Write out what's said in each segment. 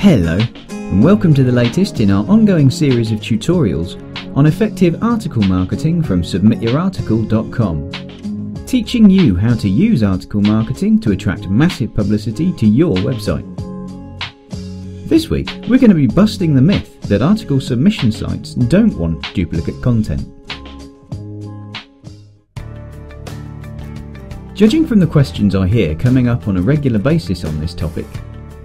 Hello, and welcome to the latest in our ongoing series of tutorials on effective article marketing from submityourarticle.com, teaching you how to use article marketing to attract massive publicity to your website. This week, we're going to be busting the myth that article submission sites don't want duplicate content. Judging from the questions I hear coming up on a regular basis on this topic,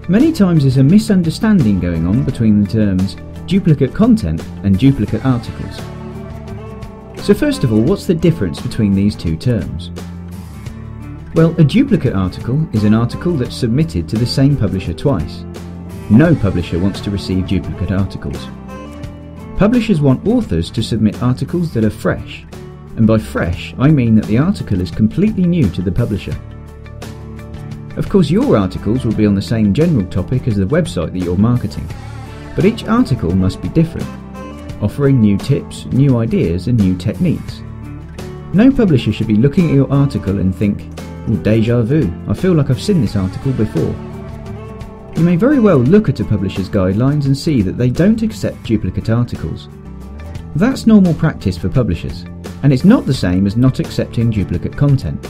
many times there's a misunderstanding going on between the terms duplicate content and duplicate articles. So first of all, what's the difference between these two terms? Well, a duplicate article is an article that's submitted to the same publisher twice. No publisher wants to receive duplicate articles. Publishers want authors to submit articles that are fresh, and by fresh I mean that the article is completely new to the publisher. Of course, your articles will be on the same general topic as the website that you're marketing, but each article must be different, offering new tips, new ideas and new techniques. No publisher should be looking at your article and think, "Oh, déjà vu, I feel like I've seen this article before." You may very well look at a publisher's guidelines and see that they don't accept duplicate articles. That's normal practice for publishers, and it's not the same as not accepting duplicate content.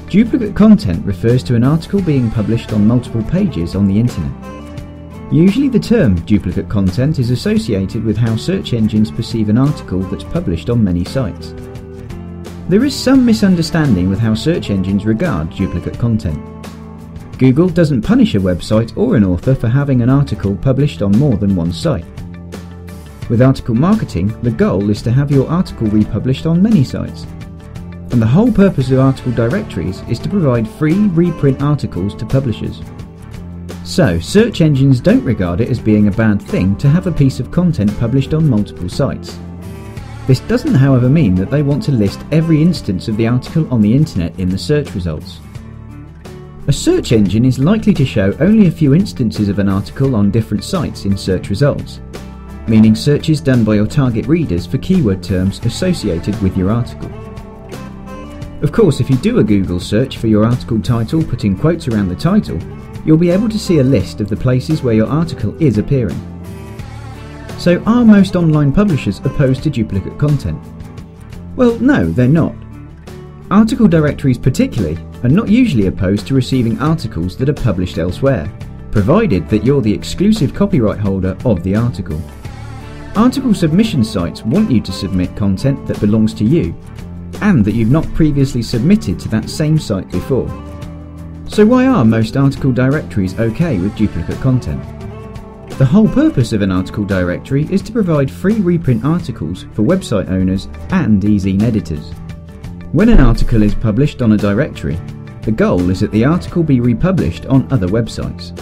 Duplicate content refers to an article being published on multiple pages on the internet. Usually the term duplicate content is associated with how search engines perceive an article that's published on many sites. There is some misunderstanding with how search engines regard duplicate content. Google doesn't punish a website or an author for having an article published on more than one site. With article marketing, the goal is to have your article republished on many sites. And the whole purpose of article directories is to provide free reprint articles to publishers. So, search engines don't regard it as being a bad thing to have a piece of content published on multiple sites. This doesn't, however, mean that they want to list every instance of the article on the internet in the search results. A search engine is likely to show only a few instances of an article on different sites in search results, meaning searches done by your target readers for keyword terms associated with your article. Of course, if you do a Google search for your article title, putting quotes around the title, you'll be able to see a list of the places where your article is appearing. So are most online publishers opposed to duplicate content? Well, no, they're not. Article directories particularly are not usually opposed to receiving articles that are published elsewhere, provided that you're the exclusive copyright holder of the article. Article submission sites want you to submit content that belongs to you, and that you've not previously submitted to that same site before. So why are most article directories okay with duplicate content? The whole purpose of an article directory is to provide free reprint articles for website owners and e-zine editors. When an article is published on a directory, the goal is that the article be republished on other websites.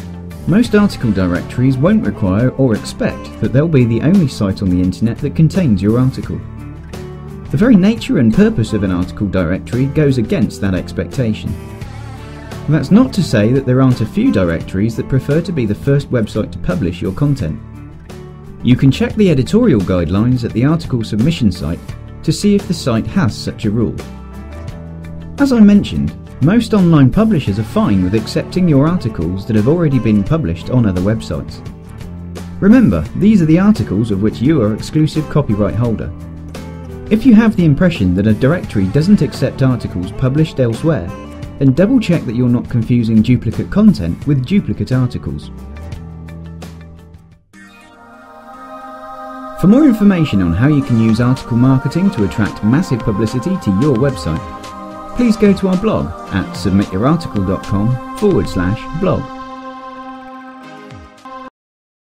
Most article directories won't require or expect that they'll be the only site on the internet that contains your article. The very nature and purpose of an article directory goes against that expectation. That's not to say that there aren't a few directories that prefer to be the first website to publish your content. You can check the editorial guidelines at the article submission site to see if the site has such a rule. As I mentioned, most online publishers are fine with accepting your articles that have already been published on other websites. Remember, these are the articles of which you are exclusive copyright holder. If you have the impression that a directory doesn't accept articles published elsewhere, then double check that you're not confusing duplicate content with duplicate articles. For more information on how you can use article marketing to attract massive publicity to your website, please go to our blog at submityourarticle.com/blog.